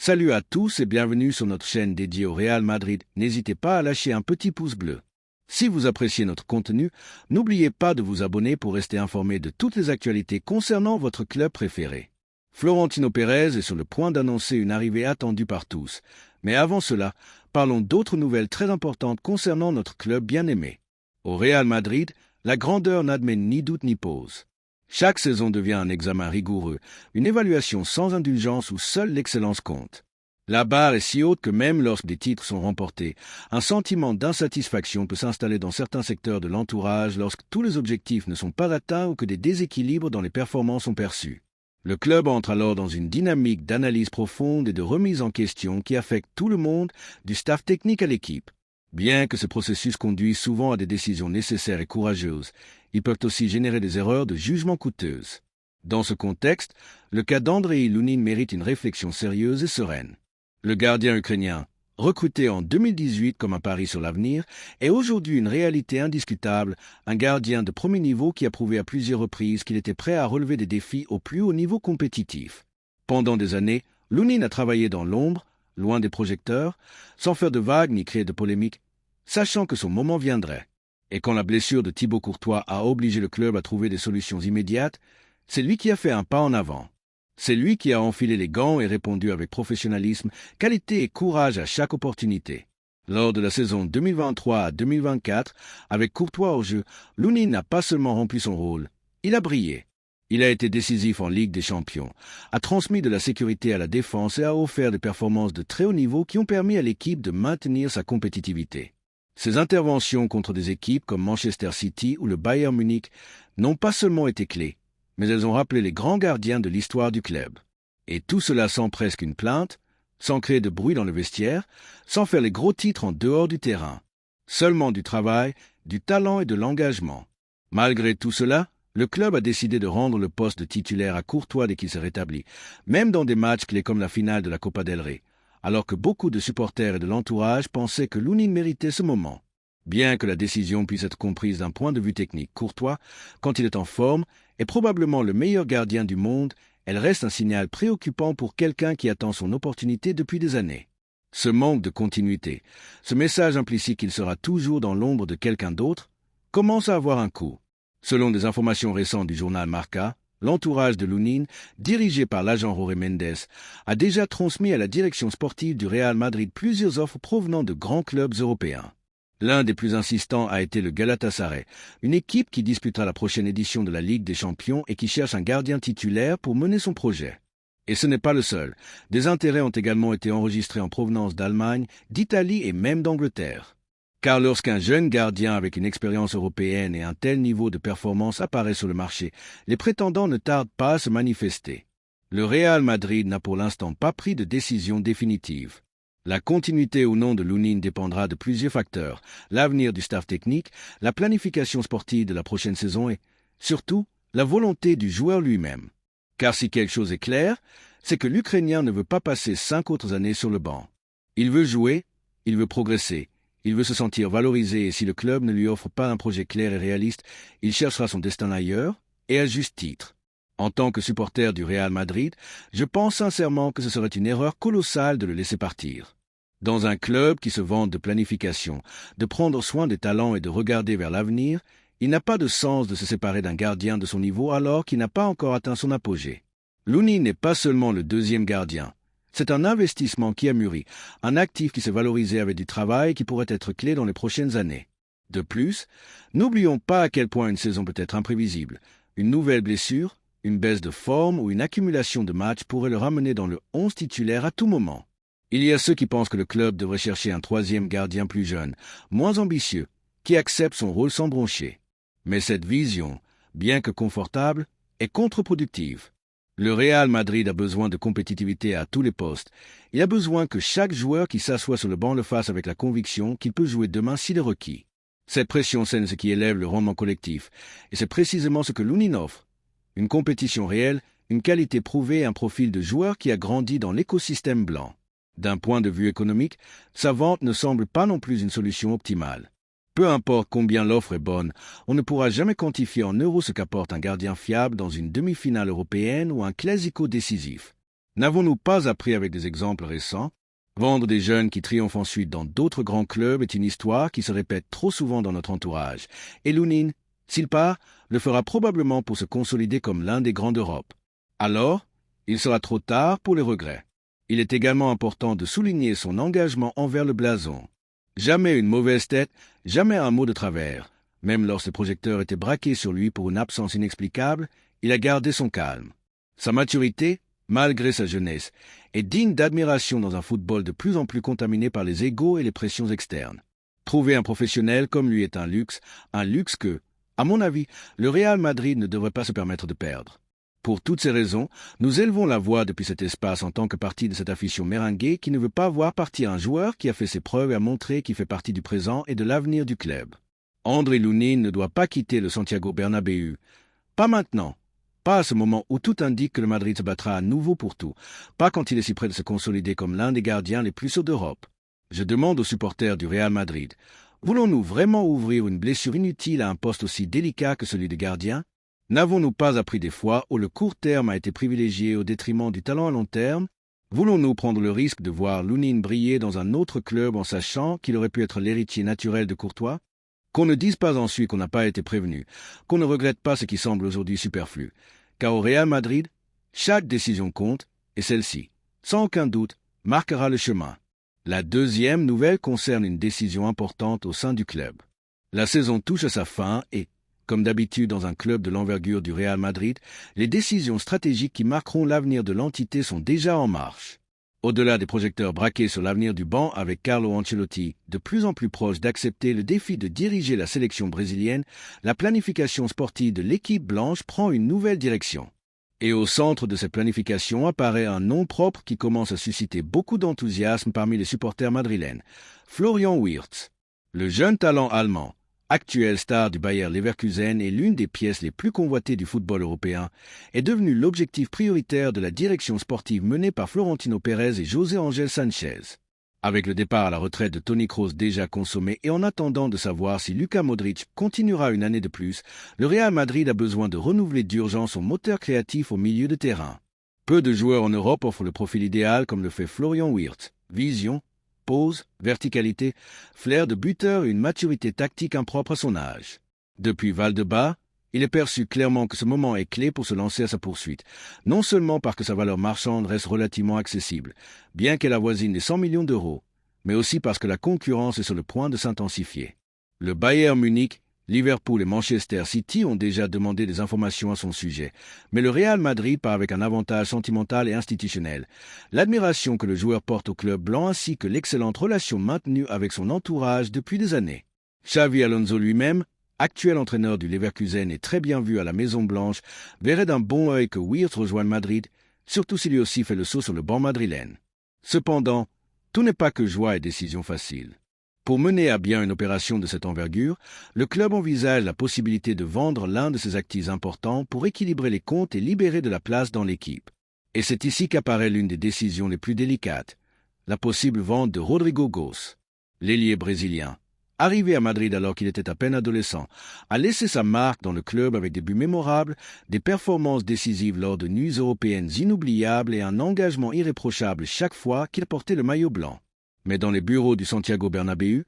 Salut à tous et bienvenue sur notre chaîne dédiée au Real Madrid. N'hésitez pas à lâcher un petit pouce bleu. Si vous appréciez notre contenu, n'oubliez pas de vous abonner pour rester informé de toutes les actualités concernant votre club préféré. Florentino Pérez est sur le point d'annoncer une arrivée attendue par tous. Mais avant cela, parlons d'autres nouvelles très importantes concernant notre club bien-aimé. Au Real Madrid, la grandeur n'admet ni doute ni pause. Chaque saison devient un examen rigoureux, une évaluation sans indulgence où seule l'excellence compte. La barre est si haute que même lorsque des titres sont remportés, un sentiment d'insatisfaction peut s'installer dans certains secteurs de l'entourage lorsque tous les objectifs ne sont pas atteints ou que des déséquilibres dans les performances sont perçus. Le club entre alors dans une dynamique d'analyse profonde et de remise en question qui affecte tout le monde, du staff technique à l'équipe. Bien que ce processus conduise souvent à des décisions nécessaires et courageuses, ils peuvent aussi générer des erreurs de jugement coûteuses. Dans ce contexte, le cas d'Andrei Lunin mérite une réflexion sérieuse et sereine. Le gardien ukrainien, recruté en 2018 comme un pari sur l'avenir, est aujourd'hui une réalité indiscutable, un gardien de premier niveau qui a prouvé à plusieurs reprises qu'il était prêt à relever des défis au plus haut niveau compétitif. Pendant des années, Lunin a travaillé dans l'ombre, loin des projecteurs, sans faire de vagues ni créer de polémiques, sachant que son moment viendrait. Et quand la blessure de Thibaut Courtois a obligé le club à trouver des solutions immédiates, c'est lui qui a fait un pas en avant. C'est lui qui a enfilé les gants et répondu avec professionnalisme, qualité et courage à chaque opportunité. Lors de la saison 2023 à 2024, avec Courtois au jeu, Lunin n'a pas seulement rempli son rôle, il a brillé. Il a été décisif en Ligue des Champions, a transmis de la sécurité à la défense et a offert des performances de très haut niveau qui ont permis à l'équipe de maintenir sa compétitivité. Ses interventions contre des équipes comme Manchester City ou le Bayern Munich n'ont pas seulement été clés, mais elles ont rappelé les grands gardiens de l'histoire du club. Et tout cela sans presque une plainte, sans créer de bruit dans le vestiaire, sans faire les gros titres en dehors du terrain. Seulement du travail, du talent et de l'engagement. Malgré tout cela, le club a décidé de rendre le poste de titulaire à Courtois dès qu'il s'est rétabli, même dans des matchs clés comme la finale de la Copa del Rey, alors que beaucoup de supporters et de l'entourage pensaient que Lunin méritait ce moment. Bien que la décision puisse être comprise d'un point de vue technique, Courtois, quand il est en forme, est probablement le meilleur gardien du monde, elle reste un signal préoccupant pour quelqu'un qui attend son opportunité depuis des années. Ce manque de continuité, ce message implicite qu'il sera toujours dans l'ombre de quelqu'un d'autre, commence à avoir un coût. Selon des informations récentes du journal Marca, l'entourage de Lunin, dirigé par l'agent Jorge Mendes, a déjà transmis à la direction sportive du Real Madrid plusieurs offres provenant de grands clubs européens. L'un des plus insistants a été le Galatasaray, une équipe qui disputera la prochaine édition de la Ligue des Champions et qui cherche un gardien titulaire pour mener son projet. Et ce n'est pas le seul. Des intérêts ont également été enregistrés en provenance d'Allemagne, d'Italie et même d'Angleterre. Car lorsqu'un jeune gardien avec une expérience européenne et un tel niveau de performance apparaît sur le marché, les prétendants ne tardent pas à se manifester. Le Real Madrid n'a pour l'instant pas pris de décision définitive. La continuité ou non de Lunin dépendra de plusieurs facteurs, l'avenir du staff technique, la planification sportive de la prochaine saison et, surtout, la volonté du joueur lui-même. Car si quelque chose est clair, c'est que l'Ukrainien ne veut pas passer 5 autres années sur le banc. Il veut jouer, il veut progresser. Il veut se sentir valorisé et si le club ne lui offre pas un projet clair et réaliste, il cherchera son destin ailleurs et à juste titre. En tant que supporter du Real Madrid, je pense sincèrement que ce serait une erreur colossale de le laisser partir. Dans un club qui se vante de planification, de prendre soin des talents et de regarder vers l'avenir, il n'a pas de sens de se séparer d'un gardien de son niveau alors qu'il n'a pas encore atteint son apogée. Lunin n'est pas seulement le deuxième gardien. C'est un investissement qui a mûri, un actif qui s'est valorisé avec du travail qui pourrait être clé dans les prochaines années. De plus, n'oublions pas à quel point une saison peut être imprévisible. Une nouvelle blessure, une baisse de forme ou une accumulation de matchs pourrait le ramener dans le 11 titulaire à tout moment. Il y a ceux qui pensent que le club devrait chercher un troisième gardien plus jeune, moins ambitieux, qui accepte son rôle sans broncher. Mais cette vision, bien que confortable, est contre-productive. Le Real Madrid a besoin de compétitivité à tous les postes. Il a besoin que chaque joueur qui s'assoit sur le banc le fasse avec la conviction qu'il peut jouer demain s'il est requis. Cette pression, c'est ce qui élève le rendement collectif. Et c'est précisément ce que Lunin offre. Une compétition réelle, une qualité prouvée et un profil de joueur qui a grandi dans l'écosystème blanc. D'un point de vue économique, sa vente ne semble pas non plus une solution optimale. Peu importe combien l'offre est bonne, on ne pourra jamais quantifier en euros ce qu'apporte un gardien fiable dans une demi-finale européenne ou un classico décisif. N'avons-nous pas appris avec des exemples récents? Vendre des jeunes qui triomphent ensuite dans d'autres grands clubs est une histoire qui se répète trop souvent dans notre entourage. Et Lounine, s'il part, le fera probablement pour se consolider comme l'un des grands d'Europe. Alors, il sera trop tard pour les regrets. Il est également important de souligner son engagement envers le blason. Jamais une mauvaise tête, jamais un mot de travers. Même lorsque le projecteur était braqué sur lui pour une absence inexplicable, il a gardé son calme. Sa maturité, malgré sa jeunesse, est digne d'admiration dans un football de plus en plus contaminé par les égos et les pressions externes. Trouver un professionnel comme lui est un luxe que, à mon avis, le Real Madrid ne devrait pas se permettre de perdre. Pour toutes ces raisons, nous élevons la voix depuis cet espace en tant que partie de cette afition merengue qui ne veut pas voir partir un joueur qui a fait ses preuves et a montré qu'il fait partie du présent et de l'avenir du club. André Lounine ne doit pas quitter le Santiago Bernabéu. Pas maintenant. Pas à ce moment où tout indique que le Madrid se battra à nouveau pour tout. Pas quand il est si près de se consolider comme l'un des gardiens les plus sots d'Europe. Je demande aux supporters du Real Madrid, voulons-nous vraiment ouvrir une blessure inutile à un poste aussi délicat que celui de gardien? N'avons-nous pas appris des fois où le court terme a été privilégié au détriment du talent à long terme? Voulons-nous prendre le risque de voir Lounine briller dans un autre club en sachant qu'il aurait pu être l'héritier naturel de Courtois? Qu'on ne dise pas ensuite qu'on n'a pas été prévenu, qu'on ne regrette pas ce qui semble aujourd'hui superflu, car au Real Madrid, chaque décision compte, et celle-ci, sans aucun doute, marquera le chemin. La deuxième nouvelle concerne une décision importante au sein du club. La saison touche à sa fin et, comme d'habitude dans un club de l'envergure du Real Madrid, les décisions stratégiques qui marqueront l'avenir de l'entité sont déjà en marche. Au-delà des projecteurs braqués sur l'avenir du banc avec Carlo Ancelotti, de plus en plus proche d'accepter le défi de diriger la sélection brésilienne, la planification sportive de l'équipe blanche prend une nouvelle direction. Et au centre de cette planification apparaît un nom propre qui commence à susciter beaucoup d'enthousiasme parmi les supporters madrilènes, Florian Wirtz. Le jeune talent allemand, actuelle star du Bayer Leverkusen et l'une des pièces les plus convoitées du football européen, est devenu l'objectif prioritaire de la direction sportive menée par Florentino Pérez et José Ángel Sánchez. Avec le départ à la retraite de Toni Kroos déjà consommé et en attendant de savoir si Luka Modric continuera une année de plus, le Real Madrid a besoin de renouveler d'urgence son moteur créatif au milieu de terrain. Peu de joueurs en Europe offrent le profil idéal comme le fait Florian Wirtz. Vision, pose, verticalité, flair de buteur et une maturité tactique impropre à son âge. Depuis Valdebebas, il est perçu clairement que ce moment est clé pour se lancer à sa poursuite, non seulement parce que sa valeur marchande reste relativement accessible, bien qu'elle avoisine les 100 millions d'euros, mais aussi parce que la concurrence est sur le point de s'intensifier. Le Bayern Munich, Liverpool et Manchester City ont déjà demandé des informations à son sujet, mais le Real Madrid part avec un avantage sentimental et institutionnel. L'admiration que le joueur porte au club blanc ainsi que l'excellente relation maintenue avec son entourage depuis des années. Xavi Alonso lui-même, actuel entraîneur du Leverkusen et très bien vu à la Maison-Blanche, verrait d'un bon œil que Wirtz rejoigne Madrid, surtout s'il lui aussi fait le saut sur le banc madrilène. Cependant, tout n'est pas que joie et décision facile. Pour mener à bien une opération de cette envergure, le club envisage la possibilité de vendre l'un de ses actifs importants pour équilibrer les comptes et libérer de la place dans l'équipe. Et c'est ici qu'apparaît l'une des décisions les plus délicates, la possible vente de Rodrigo Goes. L'ailier brésilien, arrivé à Madrid alors qu'il était à peine adolescent, a laissé sa marque dans le club avec des buts mémorables, des performances décisives lors de nuits européennes inoubliables et un engagement irréprochable chaque fois qu'il portait le maillot blanc. Mais dans les bureaux du Santiago Bernabéu,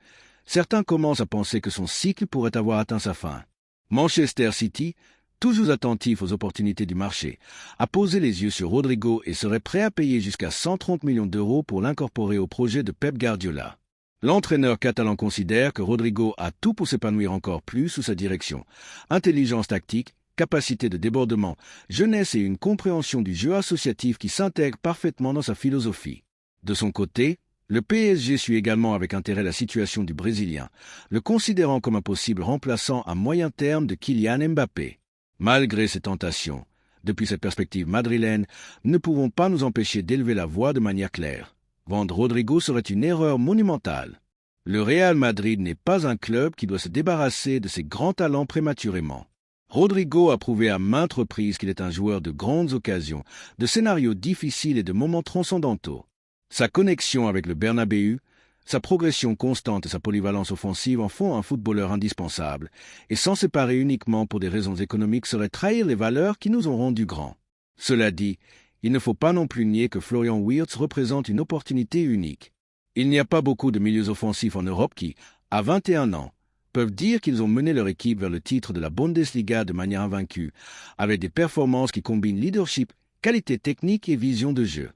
certains commencent à penser que son cycle pourrait avoir atteint sa fin. Manchester City, toujours attentif aux opportunités du marché, a posé les yeux sur Rodrigo et serait prêt à payer jusqu'à 130 millions d'euros pour l'incorporer au projet de Pep Guardiola. L'entraîneur catalan considère que Rodrigo a tout pour s'épanouir encore plus sous sa direction. Intelligence tactique, capacité de débordement, jeunesse et une compréhension du jeu associatif qui s'intègre parfaitement dans sa philosophie. De son côté, le PSG suit également avec intérêt la situation du Brésilien, le considérant comme un possible remplaçant à moyen terme de Kylian Mbappé. Malgré ces tentations, depuis cette perspective madrilène, nous ne pouvons pas nous empêcher d'élever la voix de manière claire. Vendre Rodrigo serait une erreur monumentale. Le Real Madrid n'est pas un club qui doit se débarrasser de ses grands talents prématurément. Rodrigo a prouvé à maintes reprises qu'il est un joueur de grandes occasions, de scénarios difficiles et de moments transcendantaux. Sa connexion avec le Bernabéu, sa progression constante et sa polyvalence offensive en font un footballeur indispensable, et s'en séparer uniquement pour des raisons économiques serait trahir les valeurs qui nous ont rendus grands. Cela dit, Il ne faut pas non plus nier que Florian Wirtz représente une opportunité unique. Il n'y a pas beaucoup de milieux offensifs en Europe qui, à 21 ans, peuvent dire qu'ils ont mené leur équipe vers le titre de la Bundesliga de manière invaincue, avec des performances qui combinent leadership, qualité technique et vision de jeu.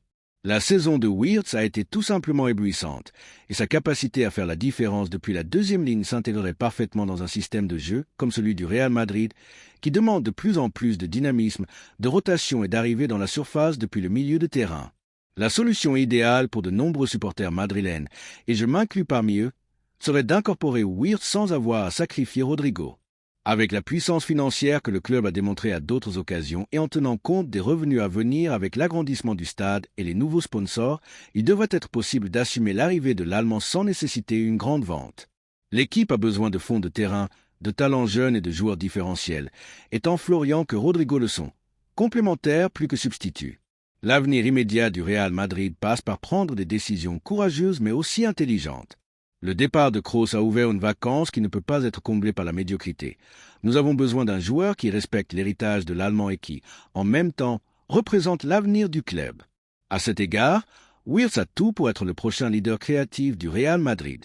La saison de Wirtz a été tout simplement éblouissante, et sa capacité à faire la différence depuis la deuxième ligne s'intégrerait parfaitement dans un système de jeu comme celui du Real Madrid, qui demande de plus en plus de dynamisme, de rotation et d'arrivée dans la surface depuis le milieu de terrain. La solution idéale pour de nombreux supporters madrilènes, et je m'inclus parmi eux, serait d'incorporer Wirtz sans avoir à sacrifier Rodrigo. Avec la puissance financière que le club a démontrée à d'autres occasions et en tenant compte des revenus à venir avec l'agrandissement du stade et les nouveaux sponsors, il devrait être possible d'assumer l'arrivée de l'Allemand sans nécessiter une grande vente. L'équipe a besoin de fonds de terrain, de talents jeunes et de joueurs différentiels, et tant Florian que Rodrigo le sont, complémentaires plus que substituts. L'avenir immédiat du Real Madrid passe par prendre des décisions courageuses mais aussi intelligentes. Le départ de Kroos a ouvert une vacance qui ne peut pas être comblée par la médiocrité. Nous avons besoin d'un joueur qui respecte l'héritage de l'Allemand et qui, en même temps, représente l'avenir du club. À cet égard, Wirtz a tout pour être le prochain leader créatif du Real Madrid.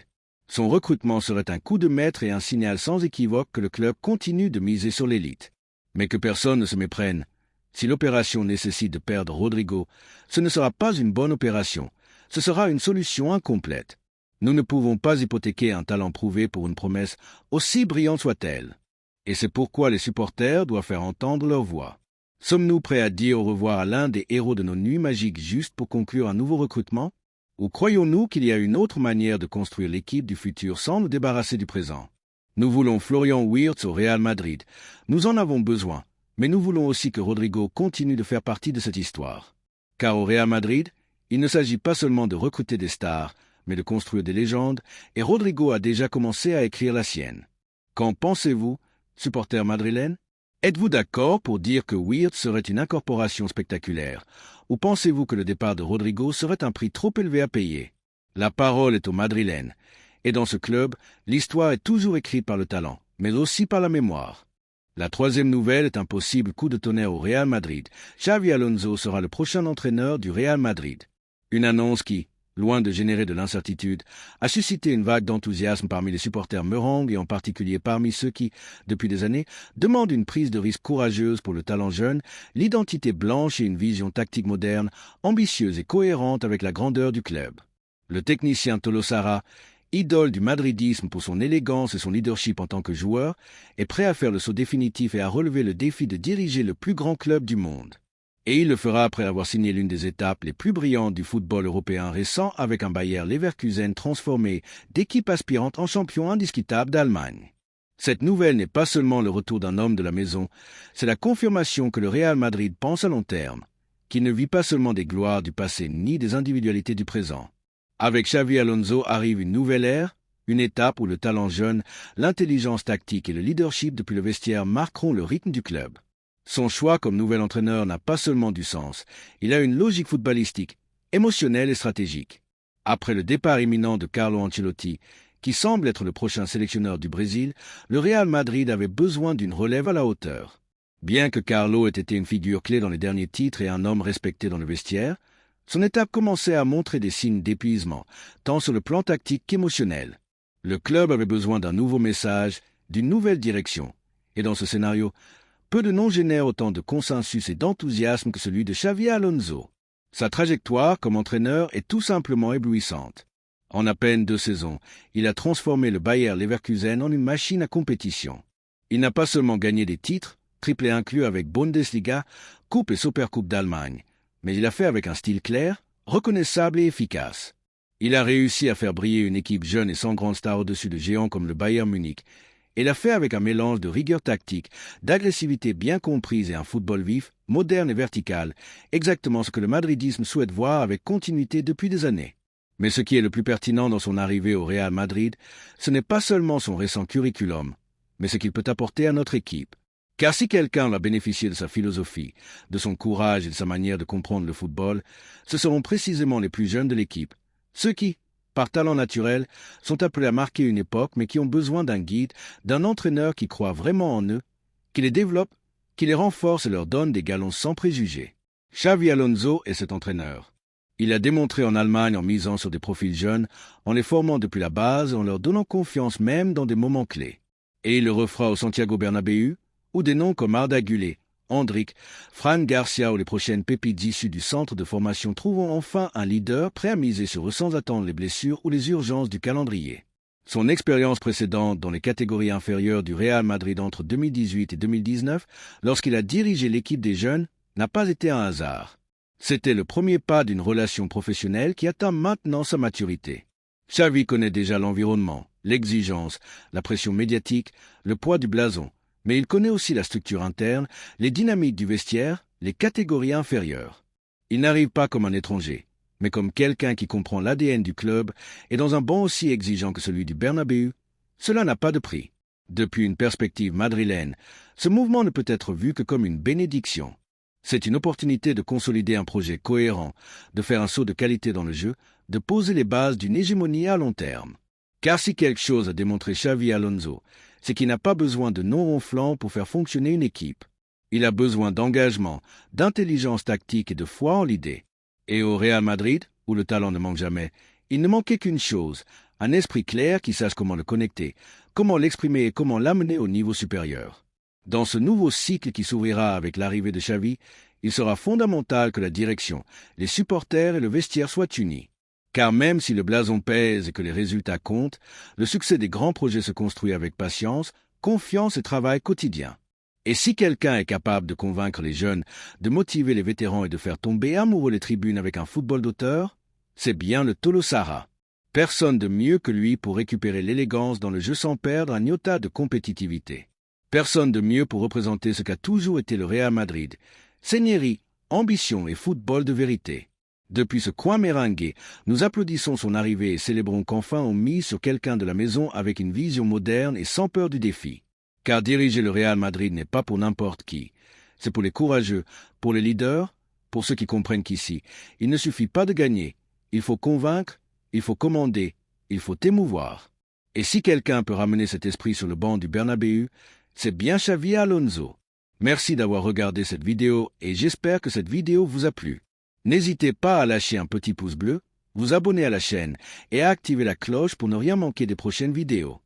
Son recrutement serait un coup de maître et un signal sans équivoque que le club continue de miser sur l'élite. Mais que personne ne se méprenne. Si l'opération nécessite de perdre Rodrigo, ce ne sera pas une bonne opération. Ce sera une solution incomplète. Nous ne pouvons pas hypothéquer un talent prouvé pour une promesse, aussi brillante soit-elle. Et c'est pourquoi les supporters doivent faire entendre leur voix. Sommes-nous prêts à dire au revoir à l'un des héros de nos nuits magiques juste pour conclure un nouveau recrutement? Ou croyons-nous qu'il y a une autre manière de construire l'équipe du futur sans nous débarrasser du présent? Nous voulons Florian Wirtz au Real Madrid. Nous en avons besoin, mais nous voulons aussi que Rodrigo continue de faire partie de cette histoire. Car au Real Madrid, il ne s'agit pas seulement de recruter des stars, mais de construire des légendes, et Rodrigo a déjà commencé à écrire la sienne. Qu'en pensez-vous, supporters madrilènes? Êtes-vous d'accord pour dire que Wirtz serait une incorporation spectaculaire, ou pensez-vous que le départ de Rodrigo serait un prix trop élevé à payer? La parole est aux madrilènes, et dans ce club, l'histoire est toujours écrite par le talent, mais aussi par la mémoire. La troisième nouvelle est un possible coup de tonnerre au Real Madrid. Xavi Alonso sera le prochain entraîneur du Real Madrid. Une annonce qui, loin de générer de l'incertitude, a suscité une vague d'enthousiasme parmi les supporters merengues et en particulier parmi ceux qui, depuis des années, demandent une prise de risque courageuse pour le talent jeune, l'identité blanche et une vision tactique moderne, ambitieuse et cohérente avec la grandeur du club. Le technicien Tolosara, idole du madridisme pour son élégance et son leadership en tant que joueur, est prêt à faire le saut définitif et à relever le défi de diriger le plus grand club du monde. Et il le fera après avoir signé l'une des étapes les plus brillantes du football européen récent avec un Bayer Leverkusen transformé d'équipe aspirante en champion indiscutable d'Allemagne. Cette nouvelle n'est pas seulement le retour d'un homme de la maison, c'est la confirmation que le Real Madrid pense à long terme, qu'il ne vit pas seulement des gloires du passé ni des individualités du présent. Avec Xavi Alonso arrive une nouvelle ère, une étape où le talent jeune, l'intelligence tactique et le leadership depuis le vestiaire marqueront le rythme du club. Son choix comme nouvel entraîneur n'a pas seulement du sens, il a une logique footballistique, émotionnelle et stratégique. Après le départ imminent de Carlo Ancelotti, qui semble être le prochain sélectionneur du Brésil, le Real Madrid avait besoin d'une relève à la hauteur. Bien que Carlo ait été une figure clé dans les derniers titres et un homme respecté dans le vestiaire, son étape commençait à montrer des signes d'épuisement, tant sur le plan tactique qu'émotionnel. Le club avait besoin d'un nouveau message, d'une nouvelle direction. Et dans ce scénario, peu de noms génèrent autant de consensus et d'enthousiasme que celui de Xavi Alonso. Sa trajectoire comme entraîneur est tout simplement éblouissante. En à peine 2 saisons, il a transformé le Bayer Leverkusen en une machine à compétition. Il n'a pas seulement gagné des titres, triplés inclus avec Bundesliga, Coupe et Supercoupe d'Allemagne, mais il l'a fait avec un style clair, reconnaissable et efficace. Il a réussi à faire briller une équipe jeune et sans grande star au-dessus de géants comme le Bayern Munich, et l'a fait avec un mélange de rigueur tactique, d'agressivité bien comprise et un football vif, moderne et vertical, exactement ce que le madridisme souhaite voir avec continuité depuis des années. Mais ce qui est le plus pertinent dans son arrivée au Real Madrid, ce n'est pas seulement son récent curriculum, mais ce qu'il peut apporter à notre équipe. Car si quelqu'un va bénéficier de sa philosophie, de son courage et de sa manière de comprendre le football, ce seront précisément les plus jeunes de l'équipe, ceux qui, par talent naturel, sont appelés à marquer une époque mais qui ont besoin d'un guide, d'un entraîneur qui croit vraiment en eux, qui les développe, qui les renforce et leur donne des galons sans préjugés. Xavi Alonso est cet entraîneur. Il a démontré en Allemagne en misant sur des profils jeunes, en les formant depuis la base et en leur donnant confiance même dans des moments clés. Et il le refera au Santiago Bernabéu, où des noms comme Arda Güler, Endrick, Fran Garcia ou les prochaines pépites issues du centre de formation trouveront enfin un leader prêt à miser sur eux sans attendre les blessures ou les urgences du calendrier. Son expérience précédente dans les catégories inférieures du Real Madrid entre 2018 et 2019, lorsqu'il a dirigé l'équipe des jeunes, n'a pas été un hasard. C'était le premier pas d'une relation professionnelle qui atteint maintenant sa maturité. Xavi connaît déjà l'environnement, l'exigence, la pression médiatique, le poids du blason, mais il connaît aussi la structure interne, les dynamiques du vestiaire, les catégories inférieures. Il n'arrive pas comme un étranger, mais comme quelqu'un qui comprend l'ADN du club et dans un banc aussi exigeant que celui du Bernabéu. Cela n'a pas de prix. Depuis une perspective madrilène, ce mouvement ne peut être vu que comme une bénédiction. C'est une opportunité de consolider un projet cohérent, de faire un saut de qualité dans le jeu, de poser les bases d'une hégémonie à long terme. Car si quelque chose a démontré Xavi Alonso, c'est qu'il n'a pas besoin de noms ronflants pour faire fonctionner une équipe. Il a besoin d'engagement, d'intelligence tactique et de foi en l'idée. Et au Real Madrid, où le talent ne manque jamais, il ne manquait qu'une chose, un esprit clair qui sache comment le connecter, comment l'exprimer et comment l'amener au niveau supérieur. Dans ce nouveau cycle qui s'ouvrira avec l'arrivée de Xavi, il sera fondamental que la direction, les supporters et le vestiaire soient unis. Car même si le blason pèse et que les résultats comptent, le succès des grands projets se construit avec patience, confiance et travail quotidien. Et si quelqu'un est capable de convaincre les jeunes, de motiver les vétérans et de faire tomber amoureux les tribunes avec un football d'auteur, c'est bien le Tolosara. Personne de mieux que lui pour récupérer l'élégance dans le jeu sans perdre un iota de compétitivité. Personne de mieux pour représenter ce qu'a toujours été le Real Madrid. Seigneurie, ambition et football de vérité. Depuis ce coin méringué, nous applaudissons son arrivée et célébrons qu'enfin on mise sur quelqu'un de la maison avec une vision moderne et sans peur du défi. Car diriger le Real Madrid n'est pas pour n'importe qui. C'est pour les courageux, pour les leaders, pour ceux qui comprennent qu'ici, il ne suffit pas de gagner. Il faut convaincre, il faut commander, il faut émouvoir. Et si quelqu'un peut ramener cet esprit sur le banc du Bernabéu, c'est bien Xavi Alonso. Merci d'avoir regardé cette vidéo et j'espère que cette vidéo vous a plu. N'hésitez pas à lâcher un petit pouce bleu, vous abonner à la chaîne et à activer la cloche pour ne rien manquer des prochaines vidéos.